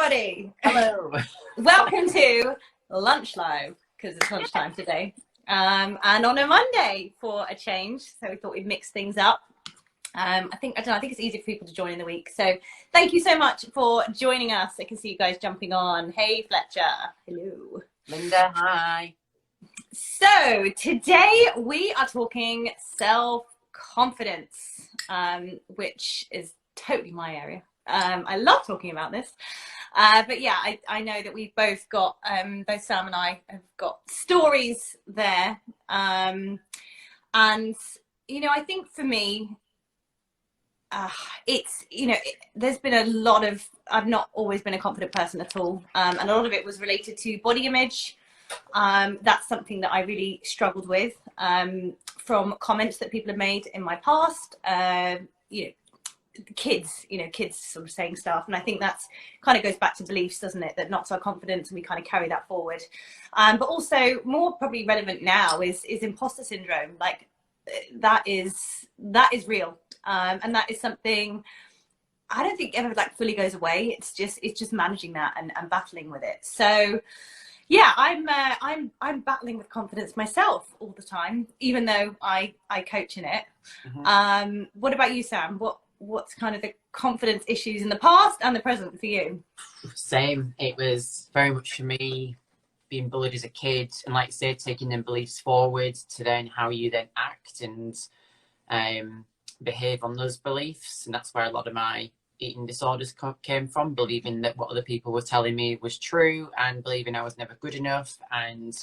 everybody. Hello. Welcome to Lunch Live, because it's lunchtime today. And on a Monday for a change. So we thought we'd mix things up. I think it's easier for people to join in the week. So thank you so much for joining us. I can see you guys jumping on. Hey, Fletcher. Hello. Linda, hi. So today we are talking self-confidence, which is totally my area. I love talking about this. But yeah, I know that we've both got, both Sam and I have got stories there. And, you know, I think for me, it's, you know, there's been a lot of, I've not always been a confident person at all. And a lot of it was related to body image. That's something that I really struggled with, from comments that people have made in my past, you know, kids sort of saying stuff. And I think that's kind of goes back to beliefs, doesn't it? That knocks our confidence and we kind of carry that forward. But also more probably relevant now is imposter syndrome. Like that is real. And that is something I don't think ever like fully goes away. It's just managing that and battling with it. So yeah, I'm battling with confidence myself all the time, even though I coach in it. Mm-hmm. What about you, Sam? What's kind of the confidence issues in the past and the present for you? Same. It was very much for me being bullied as a kid, and like you say, taking them beliefs forward to then how you then act and behave on those beliefs. And that's where a lot of my eating disorders came from, believing that what other people were telling me was true and believing I was never good enough. And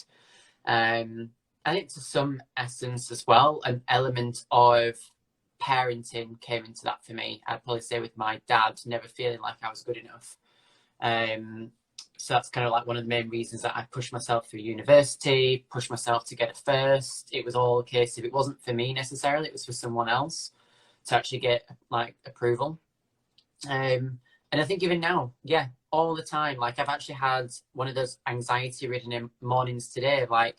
I think to some essence as well, an element of parenting came into that for me. I'd probably say with my dad never feeling like I was good enough. So that's kind of like one of the main reasons that I pushed myself through university, pushed myself to get it first. It was all a case of it wasn't for me necessarily, it was for someone else to actually get like approval. And I think even now, yeah, all the time, like I've actually had one of those anxiety ridden mornings today, like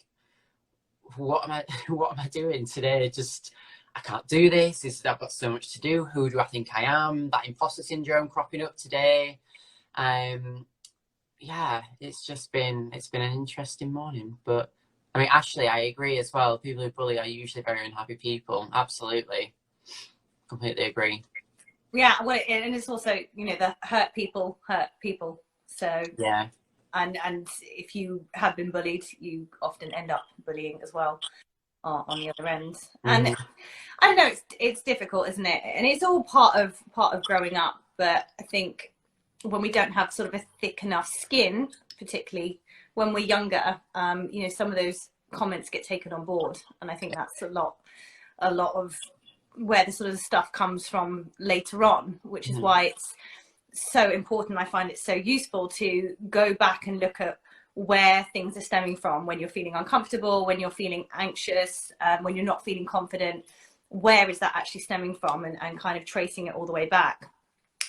what am I doing today? Just I can't do this. I've got so much to do. Who do I think I am? That imposter syndrome cropping up today. Yeah, it's been an interesting morning. But I mean, Ashley, I agree as well. People who bully are usually very unhappy people. Absolutely. Completely agree. Yeah, well, and it's also, you know, the hurt people. So yeah. And if you have been bullied, you often end up bullying as well on the other end. Mm-hmm. And I don't know, it's difficult, isn't it? And it's all part of growing up. But I think when we don't have sort of a thick enough skin, particularly when we're younger, you know, some of those comments get taken on board. And I think that's a lot of where the sort of stuff comes from later on, which is why it's so important. I find it so useful to go back and look at where things are stemming from when you're feeling uncomfortable, when you're feeling anxious, when you're not feeling confident. Where is that actually stemming from, and kind of tracing it all the way back.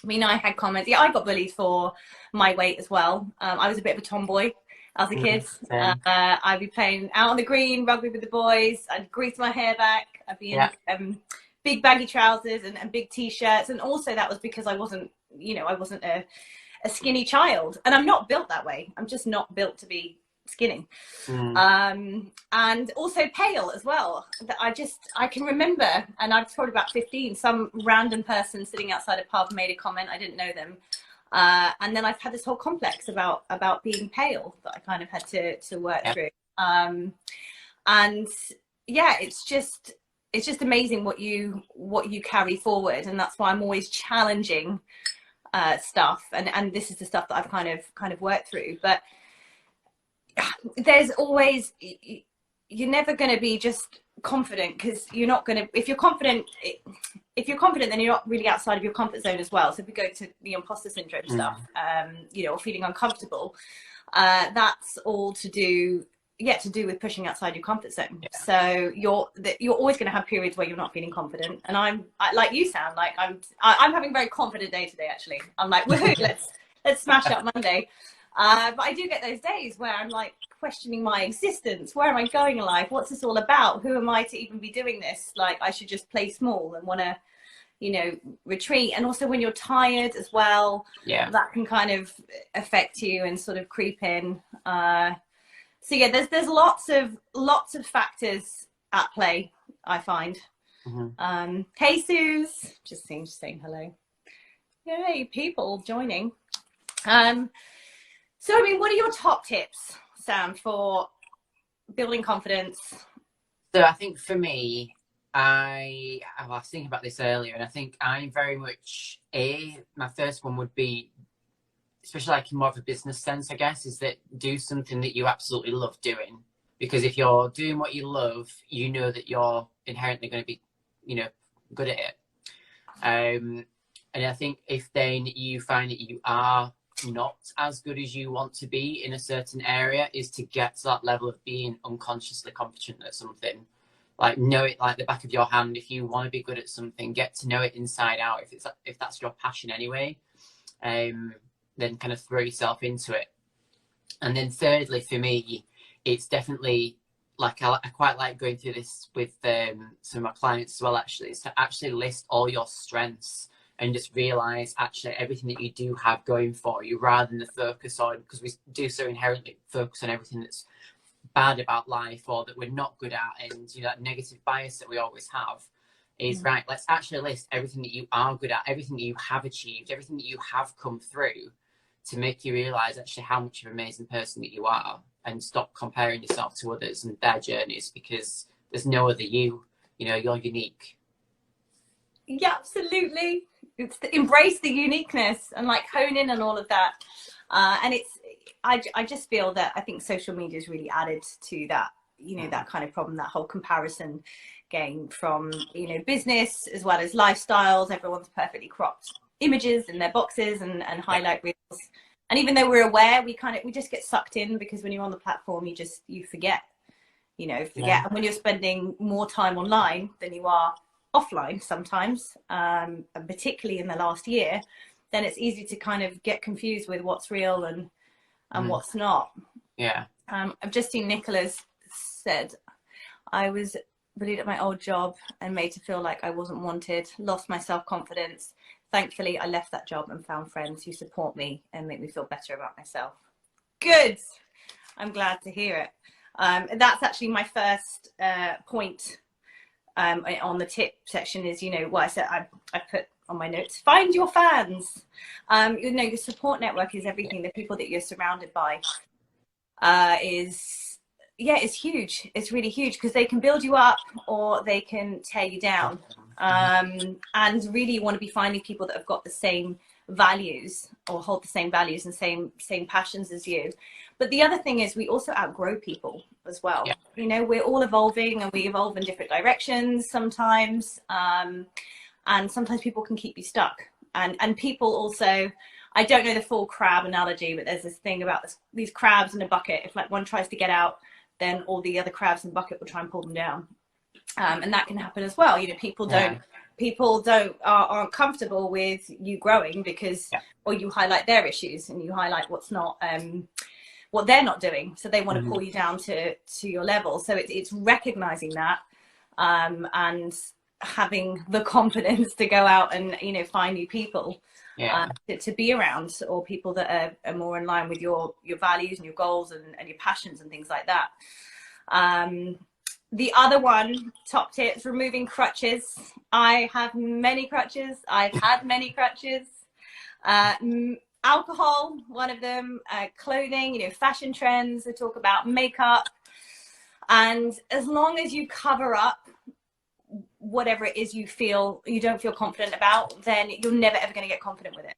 I mean, I had comments. Yeah, I got bullied for my weight as well. I was a bit of a tomboy as a kid. I'd be playing out on the green, rugby with the boys. I'd grease my hair back. I'd be in big baggy trousers and big t-shirts. And also that was because I wasn't a skinny child. And I'm not built that way. I'm just not built to be skinny. And also pale as well. I can remember, and I was probably about 15, some random person sitting outside a pub made a comment. I didn't know them. And then I've had this whole complex about being pale that I kind of had to work through. And yeah, it's just amazing what you carry forward. And that's why I'm always challenging stuff. And this is the stuff that I've kind of worked through. But there's always, you're never going to be just confident, because you're not going to, if you're confident, then you're not really outside of your comfort zone as well. So if we go to the imposter syndrome stuff, you know, or feeling uncomfortable, that's all to do with pushing outside your comfort zone. So you're always going to have periods where you're not feeling confident. And I like you, Sam, like I'm having a very confident day today, actually. I'm like, woohoo, let's smash up Monday. But I do get those days where I'm like questioning my existence. Where am I going in life? What's this all about? Who am I to even be doing this? Like, I should just play small and want to, retreat. And also when you're tired as well, Yeah. that can kind of affect you and sort of creep in. So yeah, there's lots of factors at play, I find. Hey Suze, just saying hello. Yay, people joining. So I mean, what are your top tips, Sam, for building confidence? So I think for me, I was thinking about this earlier, and I think I'm very much my first one would be, especially like in more of a business sense, I guess, is that do something that you absolutely love doing. Because if you're doing what you love, you know that you're inherently going to be, good at it. And I think if then you find that you are not as good as you want to be in a certain area, is to get to that level of being unconsciously competent at something. Like, know it like the back of your hand. If you want to be good at something, get to know it inside out. If that's your passion anyway, then kind of throw yourself into it. And then thirdly, for me, it's definitely like I quite like going through this with some of my clients as well, actually, is to actually list all your strengths and just realize actually everything that you do have going for you, rather than the focus on, because we do so inherently focus on everything that's bad about life or that we're not good at, and that negative bias that we always have. Is right, let's actually list everything that you are good at, everything that you have achieved, everything that you have come through, to make you realize actually how much of an amazing person that you are, and stop comparing yourself to others and their journeys, because there's no other you. You're unique. Yeah, absolutely. It's embrace the uniqueness and like hone in on all of that. And I just feel that I think social media has really added to that, that kind of problem, that whole comparison game from, business as well as lifestyles. Everyone's perfectly cropped images in their boxes and highlight reels. And even though we're aware, we just get sucked in, because when you're on the platform, you forget. And when you're spending more time online than you are offline sometimes, and particularly in the last year, then it's easy to kind of get confused with what's real and what's not. Yeah. I've just seen Nicola's said, I was bullied at my old job and made to feel like I wasn't wanted, lost my self-confidence. Thankfully, I left that job and found friends who support me and make me feel better about myself. Good. I'm glad to hear it. That's actually my first point on the tip section is, what I said, I put on my notes, find your fans. Your support network is everything. The people that you're surrounded by is huge. It's really huge, because they can build you up or they can tear you down. And really you want to be finding people that have got the same values or hold the same values and same passions as you. But the other thing is we also outgrow people as well. Yeah. We're all evolving, and we evolve in different directions sometimes. And sometimes people can keep you stuck. And people also, I don't know the full crab analogy, but there's this thing about these crabs in a bucket. If like one tries to get out, then all the other crabs in the bucket will try and pull them down. And that can happen as well. People aren't comfortable with you growing because, or you highlight their issues and you highlight what's not, what they're not doing. So they want to pull you down to your level. So it's recognizing that, and having the confidence to go out and, find new people to be around, or people that are more in line with your values and your goals and your passions and things like that. The other one, top tips, removing crutches. I have many crutches. I've had many crutches. Alcohol, one of them, clothing, fashion trends, they talk about makeup. And as long as you cover up whatever it is you don't feel confident about, then you're never ever going to get confident with it.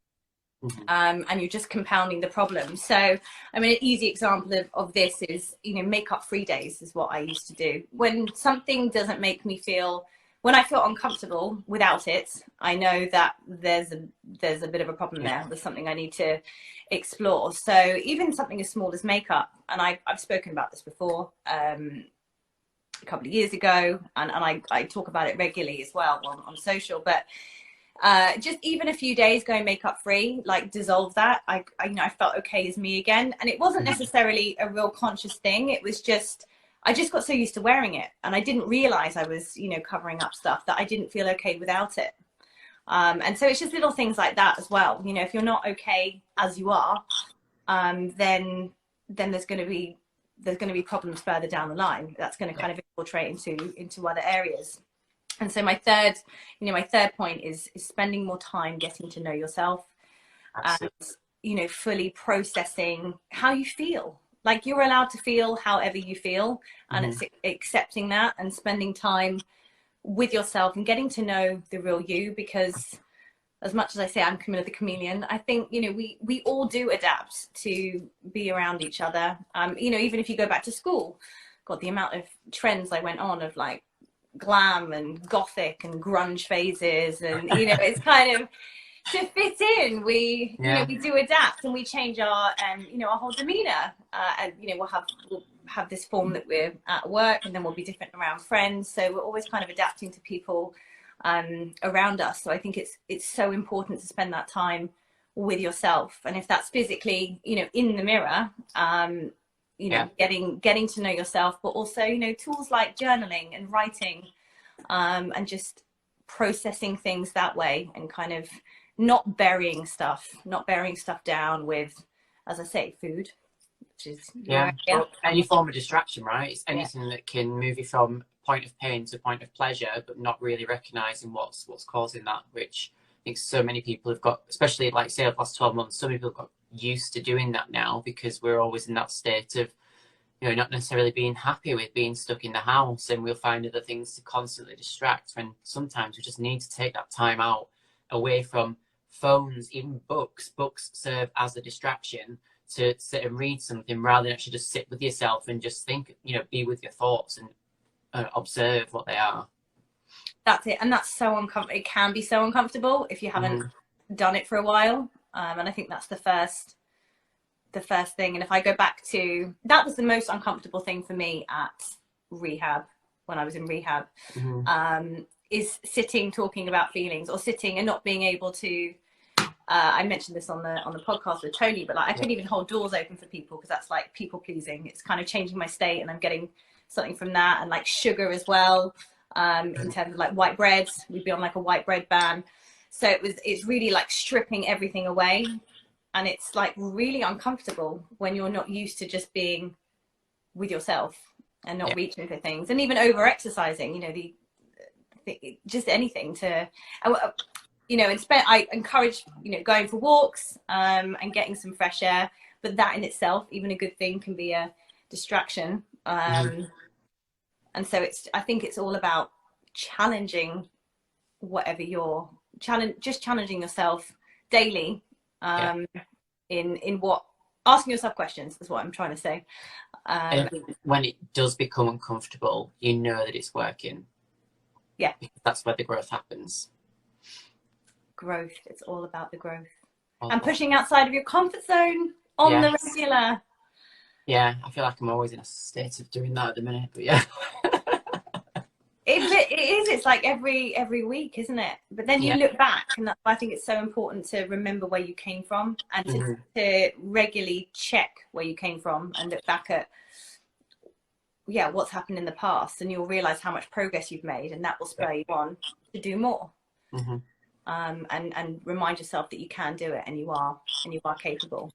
And you're just compounding the problem. So, I mean, an easy example of this is, makeup free days is what I used to do. When something doesn't make me feel, when I feel uncomfortable without it, I know that there's a bit of a problem there. There's something I need to explore. So even something as small as makeup, and I've spoken about this before, a couple of years ago, and I talk about it regularly as well on social, but just even a few days going makeup free, like dissolve that. I felt okay as me again, and it wasn't necessarily a real conscious thing. It was just, I just got so used to wearing it, and I didn't realize I was, covering up stuff, that I didn't feel okay without it. And so it's just little things like that as well. You know, if you're not okay as you are, then there's going to be problems further down the line. That's going to kind of infiltrate into other areas. And so my third point is spending more time getting to know yourself. Absolutely. And, you know, fully processing how you feel. Like, you're allowed to feel however you feel, and it's accepting that and spending time with yourself and getting to know the real you. Because as much as I say I'm the chameleon, I think, you know, we all do adapt to be around each other. You know, even if you go back to school, God, the amount of trends I went on of like glam and gothic and grunge phases, and you know, it's kind of to fit in, we you know, we do adapt, and we change our you know, our whole demeanor, and you know, we'll have this form that we're at work, and then we'll be different around friends. So we're always kind of adapting to people around us. So I think it's so important to spend that time with yourself, and if that's physically, you know, in the mirror, you know, getting to know yourself, but also, you know, tools like journaling and writing, and just processing things that way, and kind of not burying stuff down with, as I say, food, which is well, any form of distraction, right? It's anything that can move you from point of pain to point of pleasure, but not really recognizing what's causing that, which I think so many people have got, especially like say the last 12 months, some people have got used to doing that now, because we're always in that state of, you know, not necessarily being happy with being stuck in the house, and we'll find other things to constantly distract, when sometimes we just need to take that time out away from phones. Even books serve as a distraction, to sit and read something, rather than actually just sit with yourself and just think, you know, be with your thoughts and observe what they are. That's it. And that's so uncomfortable. It can be so uncomfortable if you haven't done it for a while, and I think that's the first thing. And if I go back to, that was the most uncomfortable thing for me at rehab, when I was in rehab, is sitting, talking about feelings, or sitting and not being able to, I mentioned this on the podcast with Tony, but like, I couldn't even hold doors open for people, because that's like people pleasing. It's kind of changing my state, and I'm getting something from that. And like sugar as well, in terms of like white bread, we'd be on like a white bread ban. So it's really like stripping everything away. And it's like really uncomfortable when you're not used to just being with yourself and not reaching for things, and even over exercising, you know, just anything to, you know, and I encourage, you know, going for walks, and getting some fresh air, but that in itself, even a good thing, can be a distraction. And so I think it's all about challenging whatever just challenging yourself daily, in what, asking yourself questions is what I'm trying to say. And when it does become uncomfortable, you know that it's working. Yeah. Because that's where the growth happens. Growth. It's all about the growth. And pushing outside of your comfort zone on the regular. Yeah, I feel like I'm always in a state of doing that at the minute, but yeah. It is. It's like every week, isn't it? But then you look back, and that's why I think it's so important to remember where you came from, and to regularly check where you came from, and look back at what's happened in the past, and you'll realize how much progress you've made, and that will spur you on to do more. And remind yourself that you can do it, and you are capable.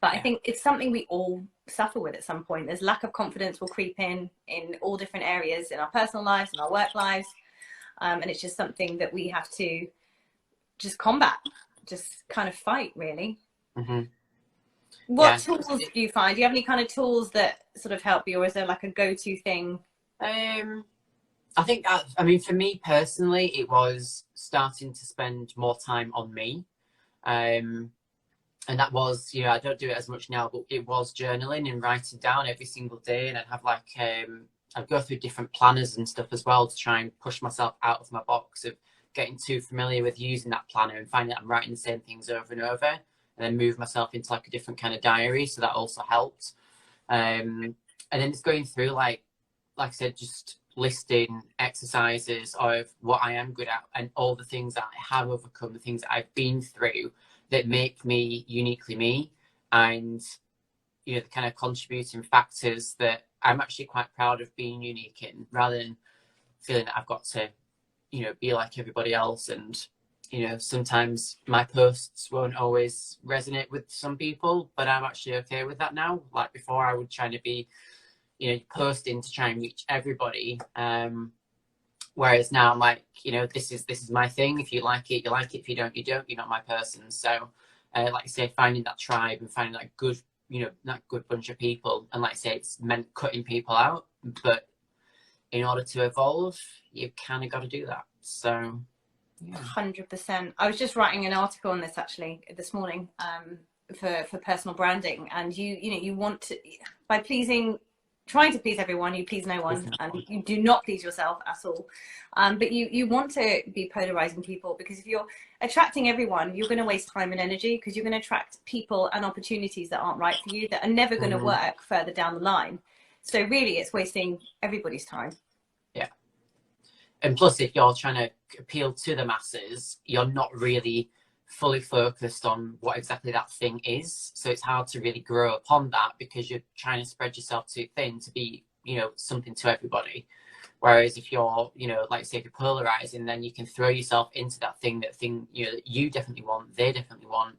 But I think it's something we all suffer with at some point. There's lack of confidence will creep in all different areas, in our personal lives, in our work lives. And it's just something that we have to just combat, just kind of fight, really. What tools do you find? Do you have any kind of tools that sort of help you, or is there like a go-to thing? I think, I mean, for me personally, it was starting to spend more time on me. And that was, you know, I don't do it as much now, but it was journaling and writing down every single day. And I'd have like, I'd go through different planners and stuff as well, to try and push myself out of my box of getting too familiar with using that planner, and finding that I'm writing the same things over and over, and then move myself into like a different kind of diary. So that also helped. And then it's going through, like I said, just listing exercises of what I am good at, and all the things that I have overcome, the things that I've been through that make me uniquely me, and, you know, the kind of contributing factors that I'm actually quite proud of being unique in, rather than feeling that I've got to, you know, be like everybody else. And you know, sometimes my posts won't always resonate with some people, but I'm actually okay with that now. Like before, I would try to be, you know, posting to try and reach everybody. Whereas now I'm like, you know, this is my thing. If you like it, you like it. If you don't, you don't. You're not my person. So, like I say, finding that tribe and finding that good, you know, that good bunch of people. And like I say, it's meant cutting people out, but in order to evolve, you've kind of got to do that. So, yeah. 100%. I was just writing an article on this actually this morning, for personal branding, and you know, you want to, by trying to please everyone, you please no one, and you do not please yourself at all. But you want to be polarizing people, because if you're attracting everyone, you're going to waste time and energy, because you're going to attract people and opportunities that aren't right for you, that are never going to work further down the line. So really, it's wasting everybody's time. Yeah. And plus, if you're trying to appeal to the masses, you're not really fully focused on what exactly that thing is. So it's hard to really grow upon that, because you're trying to spread yourself too thin to be, you know, something to everybody. Whereas if you're, you know, like say if you're polarizing, then you can throw yourself into that thing, you know, that you definitely want, they definitely want,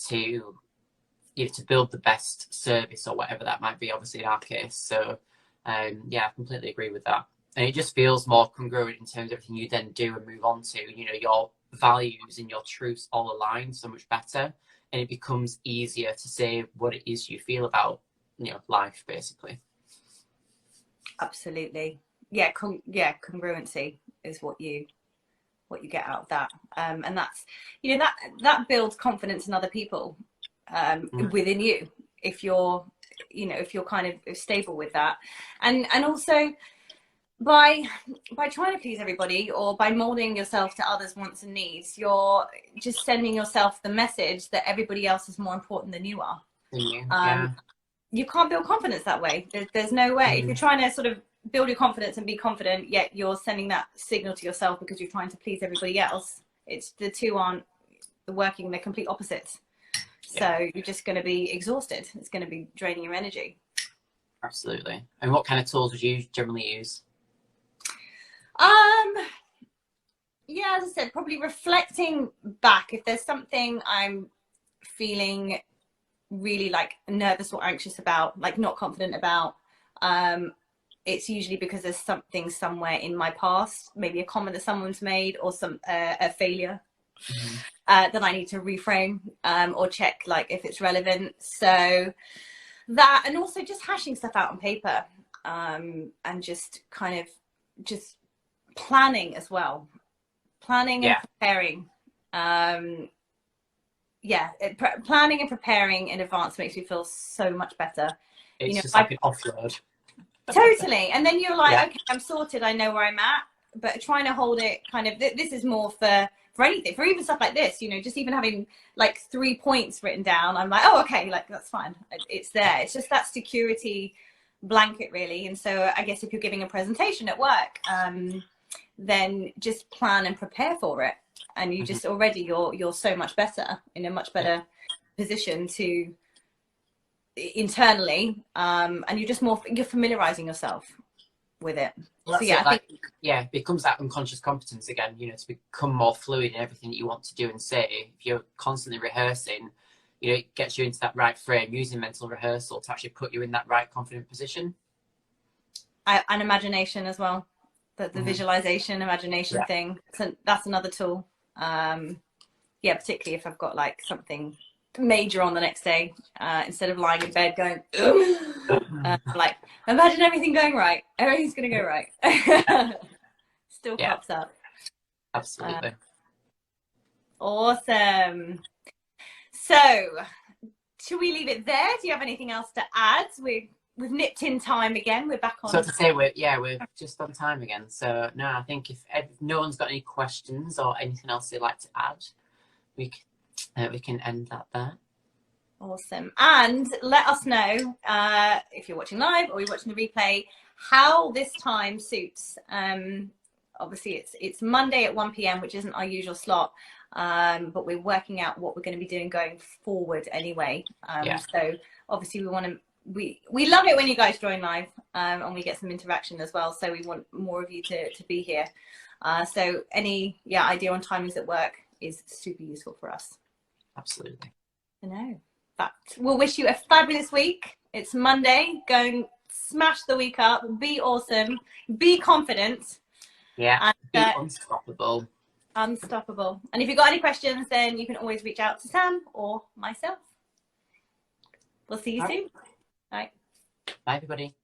to, you know, to build the best service or whatever that might be, obviously in our case. So yeah, I completely agree with that. And it just feels more congruent in terms of everything you then do and move on to, you know, your values and your truths all align so much better, and it becomes easier to say what it is you feel about, you know, life, basically. Absolutely. Yeah. Congruency is what you get out of that. And that's, you know, that builds confidence in other people, within you, if you're, you know, if you're kind of stable with that. And also, by trying to please everybody, or by molding yourself to others' wants and needs, you're just sending yourself the message that everybody else is more important than you are. You can't build confidence that way. There's no way. If you're trying to sort of build your confidence and be confident, yet you're sending that signal to yourself because you're trying to please everybody else, it's, the two aren't working, they're complete opposites. So you're just going to be exhausted. It's going to be draining your energy. Absolutely. And what kind of tools would you generally use? Yeah, as I said, probably reflecting back. If there's something I'm feeling really like nervous or anxious about, like not confident about, it's usually because there's something somewhere in my past, maybe a comment that someone's made, or some a failure that I need to reframe, or check like if it's relevant. So that, and also just hashing stuff out on paper, and just kind of just planning as well. Planning and preparing. Planning and preparing in advance makes me feel so much better. It's, you know, just like an offload. Totally. And then you're like, okay, I'm sorted, I know where I'm at. But trying to hold it kind of, this is more for anything, for even stuff like this, you know, just even having like 3 points written down, I'm like, oh, okay, like that's fine, it's there. It's just that security blanket, really. And so I guess if you're giving a presentation at work, then just plan and prepare for it, and you just already you're so much better, in a much better position to internally, and you're familiarizing yourself with it. Well, so yeah, I think it becomes that unconscious competence again, you know, to become more fluid in everything that you want to do and say. If you're constantly rehearsing, you know, it gets you into that right frame, using mental rehearsal to actually put you in that right confident position. And imagination as well, the visualization, imagination thing. So that's another tool. Particularly if I've got like something major on the next day, instead of lying in bed going, like, imagine everything going right. Everything's going to go right. Still pops up. Absolutely. Awesome. So, should we leave it there? Do you have anything else to add? We've nipped in time again. We're back on. So to say, we're just on time again. So no, I think if no one's got any questions or anything else they'd like to add, we can end that there. Awesome. And let us know, if you're watching live or you're watching the replay, how this time suits. Obviously it's Monday at 1 p.m, which isn't our usual slot, but we're working out what we're going to be doing going forward anyway. So obviously we love it when you guys join live, and we get some interaction as well. So we want more of you to be here. So any idea on timings at work, is super useful for us. Absolutely. I know. But we'll wish you a fabulous week. It's Monday. Go and smash the week up. Be awesome. Be confident. Yeah. And, be unstoppable. Unstoppable. And if you've got any questions, then you can always reach out to Sam or myself. We'll see you soon. Bye. Bye, everybody.